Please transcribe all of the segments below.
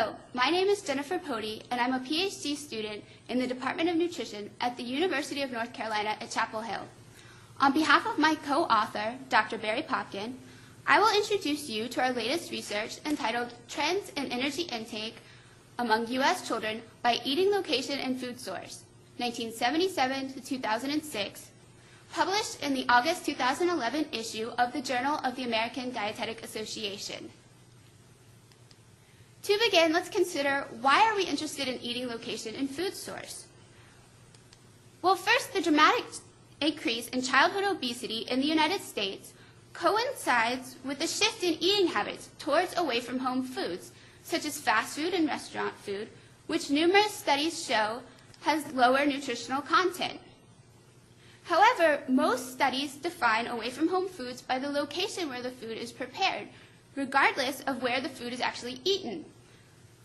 Hello, my name is Jennifer Poti, and I'm a PhD student in the Department of Nutrition at the University of North Carolina at Chapel Hill. On behalf of my co-author, Dr. Barry Popkin, I will introduce you to our latest research entitled Trends in Energy Intake Among U.S. Children by Eating Location and Food Source, 1977 to 2006, published in the August 2011 issue of the Journal of the American Dietetic Association. To begin, let's consider why are we interested in eating location and food source? Well, first, the dramatic increase in childhood obesity in the United States coincides with a shift in eating habits towards away-from-home foods, such as fast food and restaurant food, which numerous studies show has lower nutritional content. However, most studies define away-from-home foods by the location where the food is prepared, regardless of where the food is actually eaten.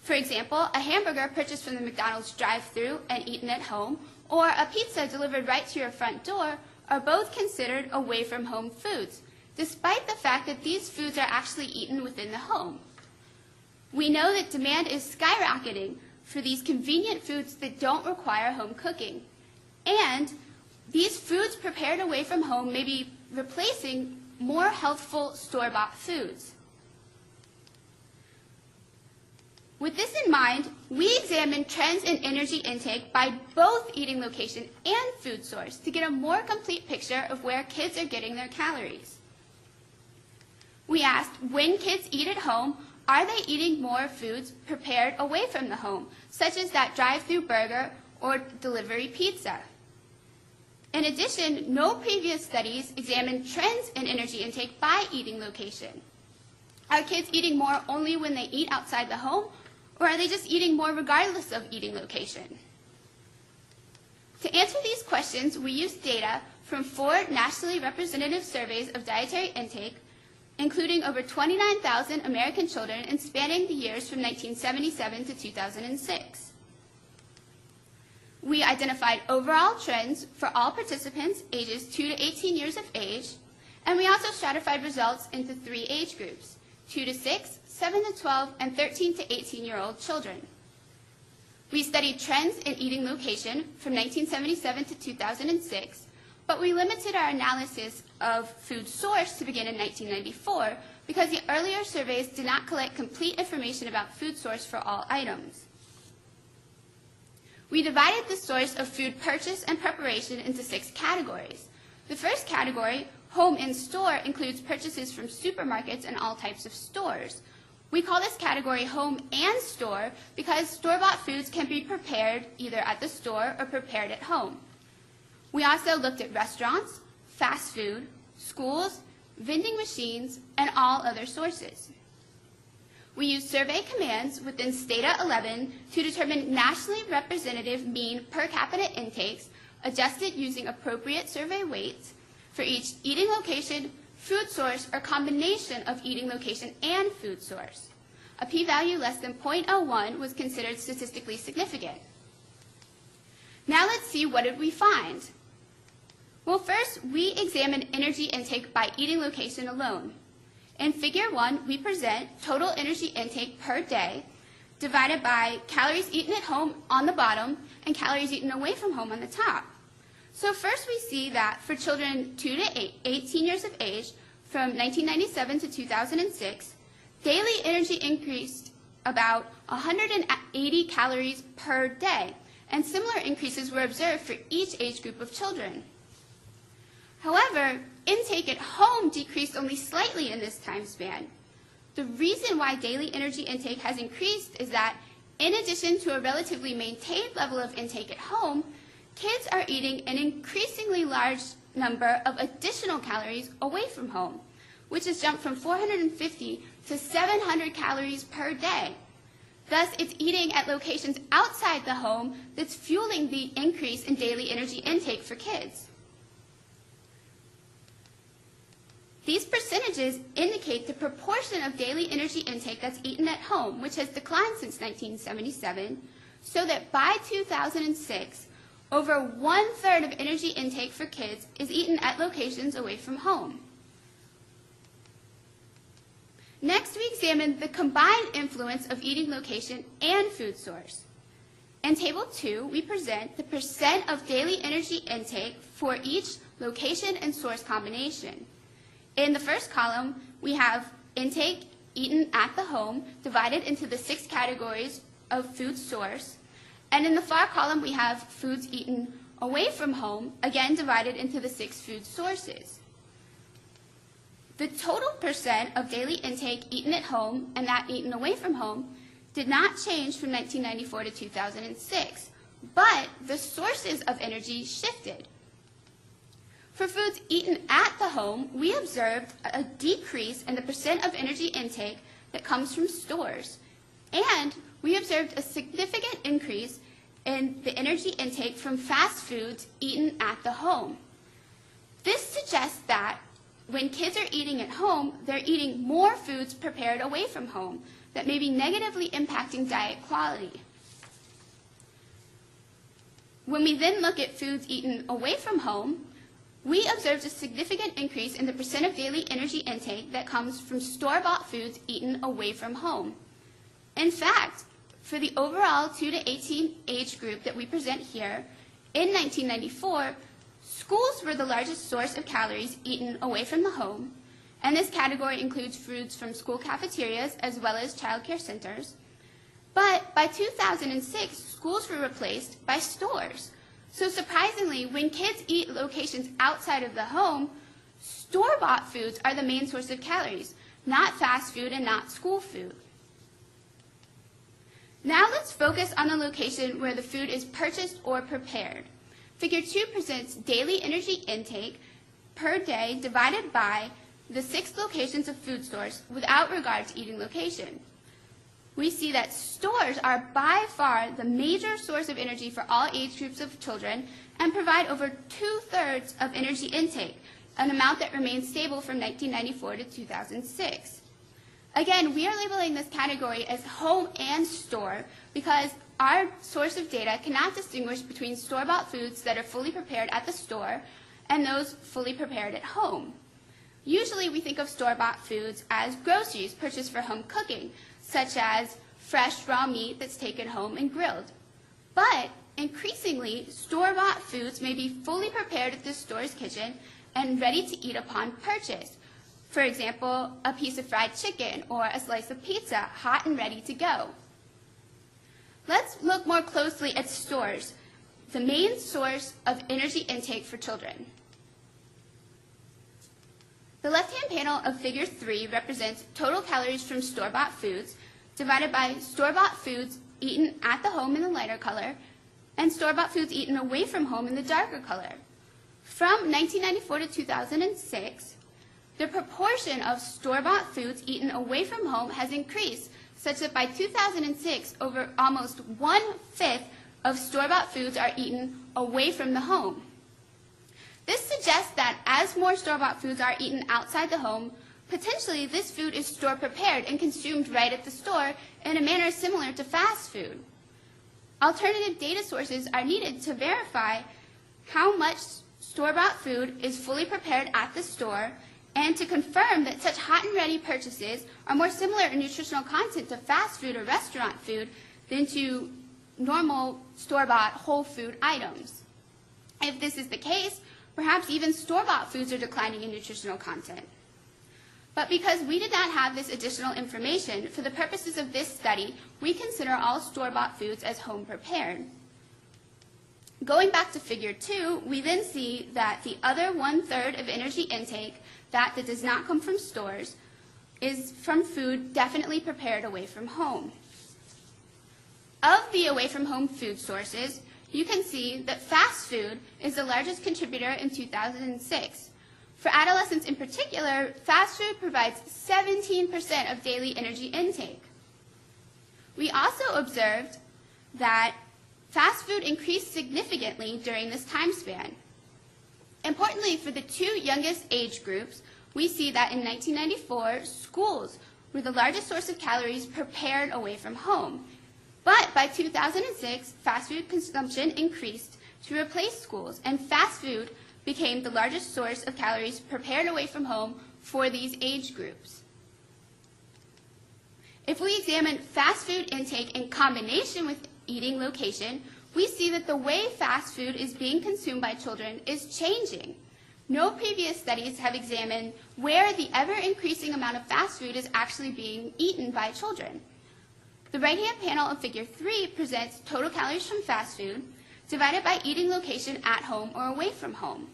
For example, a hamburger purchased from the McDonald's drive-thru and eaten at home, or a pizza delivered right to your front door, are both considered away-from-home foods, despite the fact that these foods are actually eaten within the home. We know that demand is skyrocketing for these convenient foods that don't require home cooking, and these foods prepared away from home may be replacing more healthful store-bought foods. With this in mind, we examined trends in energy intake by both eating location and food source to get a more complete picture of where kids are getting their calories. We asked, when kids eat at home, are they eating more foods prepared away from the home, such as that drive-thru burger or delivery pizza? In addition, no previous studies examined trends in energy intake by eating location. Are kids eating more only when they eat outside the home, or are they just eating more regardless of eating location? To answer these questions, we used data from 4 nationally representative surveys of dietary intake, including over 29,000 American children and spanning the years from 1977 to 2006. We identified overall trends for all participants ages 2 to 18 years of age, and we also stratified results into 3 age groups, 2 to 6, 7 to 12, and 13 to 18-year-old children. We studied trends in eating location from 1977 to 2006, but we limited our analysis of food source to begin in 1994 because the earlier surveys did not collect complete information about food source for all items. We divided the source of food purchase and preparation into 6 categories. The first category, home and store, includes purchases from supermarkets and all types of stores. We call this category home and store because store-bought foods can be prepared either at the store or prepared at home. We also looked at restaurants, fast food, schools, vending machines, and all other sources. We used survey commands within Stata 11 to determine nationally representative mean per capita intakes adjusted using appropriate survey weights for each eating location, food source, or combination of eating location and food source. A p-value less than 0.01 was considered statistically significant. Now let's see, what did we find? Well, first, we examined energy intake by eating location alone. In Figure 1, we present total energy intake per day divided by calories eaten at home on the bottom and calories eaten away from home on the top. So first we see that for children 2 to 18 years of age, from 1997 to 2006, daily energy increased about 180 calories per day, and similar increases were observed for each age group of children. However, intake at home decreased only slightly in this time span. The reason why daily energy intake has increased is that, in addition to a relatively maintained level of intake at home, kids are eating an increasingly large number of additional calories away from home, which has jumped from 450 to 700 calories per day. Thus, it's eating at locations outside the home that's fueling the increase in daily energy intake for kids. These percentages indicate the proportion of daily energy intake that's eaten at home, which has declined since 1977, so that by 2006, over 1/3 of energy intake for kids is eaten at locations away from home. Next, we examined the combined influence of eating location and food source. In Table 2, we present the percent of daily energy intake for each location and source combination. In the first column, we have intake eaten at the home divided into the 6 categories of food source. And in the far column, we have foods eaten away from home, again divided into the 6 food sources. The total percent of daily intake eaten at home and that eaten away from home did not change from 1994 to 2006, but the sources of energy shifted. For foods eaten at the home, we observed a decrease in the percent of energy intake that comes from stores, and we observed a significant increase in the energy intake from fast foods eaten at the home. This suggests that when kids are eating at home, they're eating more foods prepared away from home that may be negatively impacting diet quality. When we then look at foods eaten away from home, we observed a significant increase in the percent of daily energy intake that comes from store-bought foods eaten away from home. In fact, for the overall 2 to 18 age group that we present here, in 1994, schools were the largest source of calories eaten away from the home, and this category includes foods from school cafeterias as well as child care centers. But by 2006, schools were replaced by stores. So surprisingly, when kids eat locations outside of the home, store-bought foods are the main source of calories, not fast food and not school food. Now let's focus on the location where the food is purchased or prepared. Figure 2 presents daily energy intake per day divided by the 6 locations of food source without regard to eating location. We see that stores are by far the major source of energy for all age groups of children and provide over 2/3 of energy intake, an amount that remains stable from 1994 to 2006. Again, we are labeling this category as home and store because our source of data cannot distinguish between store-bought foods that are fully prepared at the store and those fully prepared at home. Usually we think of store-bought foods as groceries purchased for home cooking, such as fresh raw meat that's taken home and grilled. But increasingly, store-bought foods may be fully prepared at the store's kitchen and ready to eat upon purchase. For example, a piece of fried chicken or a slice of pizza, hot and ready to go. Let's look more closely at stores, the main source of energy intake for children. The left-hand panel of Figure 3 represents total calories from store-bought foods divided by store-bought foods eaten at the home in the lighter color and store-bought foods eaten away from home in the darker color. From 1994 to 2006, the proportion of store-bought foods eaten away from home has increased such that by 2006, over almost 1/5 of store-bought foods are eaten away from the home. This suggests that as more store-bought foods are eaten outside the home, potentially this food is store-prepared and consumed right at the store in a manner similar to fast food. Alternative data sources are needed to verify how much store-bought food is fully prepared at the store and to confirm that such hot and ready purchases are more similar in nutritional content to fast food or restaurant food than to normal store-bought whole food items. If this is the case, perhaps even store-bought foods are declining in nutritional content. But because we did not have this additional information, for the purposes of this study, we consider all store-bought foods as home prepared. Going back to Figure 2, we then see that the other 1/3 of energy intake that does not come from stores is from food definitely prepared away from home. Of the away from home food sources, you can see that fast food is the largest contributor in 2006. For adolescents in particular, fast food provides 17% of daily energy intake. We also observed that fast food increased significantly during this time span. Importantly, for the 2 youngest age groups, we see that in 1994, schools were the largest source of calories prepared away from home. But by 2006, fast food consumption increased to replace schools, and fast food became the largest source of calories prepared away from home for these age groups. If we examine fast food intake in combination with eating location, we see that the way fast food is being consumed by children is changing. No previous studies have examined where the ever-increasing amount of fast food is actually being eaten by children. The right-hand panel of Figure 3 presents total calories from fast food divided by eating location at home or away from home.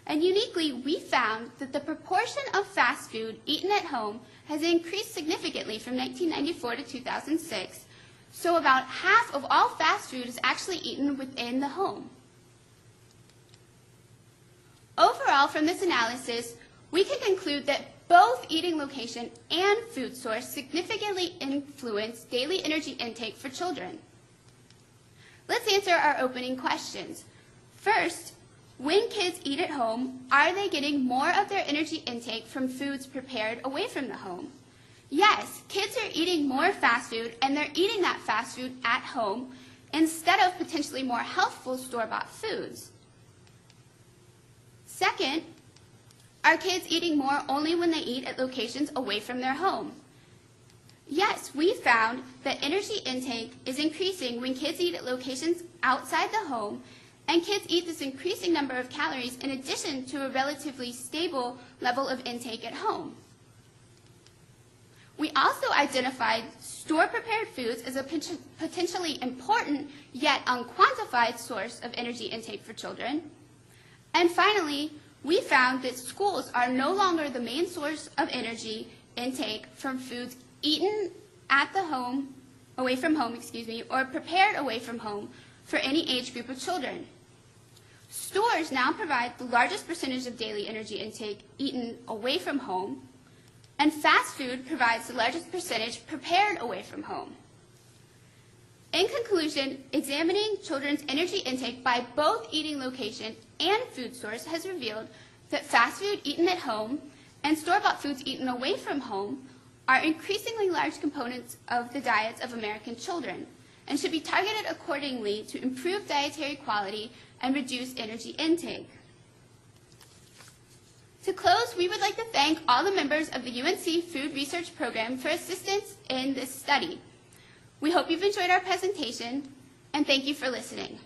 And uniquely, we found that the proportion of fast food eaten at home has increased significantly from 1994 to 2006, so about half of all fast food is actually eaten within the home. Overall, from this analysis, we can conclude that both eating location and food source significantly influence daily energy intake for children. Let's answer our opening questions. First, when kids eat at home, are they getting more of their energy intake from foods prepared away from the home? Yes, kids are eating more fast food, and they're eating that fast food at home instead of potentially more healthful store-bought foods. Second, are kids eating more only when they eat at locations away from their home? Yes, we found that energy intake is increasing when kids eat at locations outside the home, and kids eat this increasing number of calories in addition to a relatively stable level of intake at home. We also identified store-prepared foods as a potentially important yet unquantified source of energy intake for children. And finally, we found that schools are no longer the main source of energy intake from foods eaten at the home, away from home, or prepared away from home for any age group of children. Stores now provide the largest percentage of daily energy intake eaten away from home, and fast food provides the largest percentage prepared away from home. In conclusion, examining children's energy intake by both eating location and food source has revealed that fast food eaten at home and store-bought foods eaten away from home are increasingly large components of the diets of American children and should be targeted accordingly to improve dietary quality and reduce energy intake. To close, we would like to thank all the members of the UNC Food Research Program for assistance in this study. We hope you've enjoyed our presentation, and thank you for listening.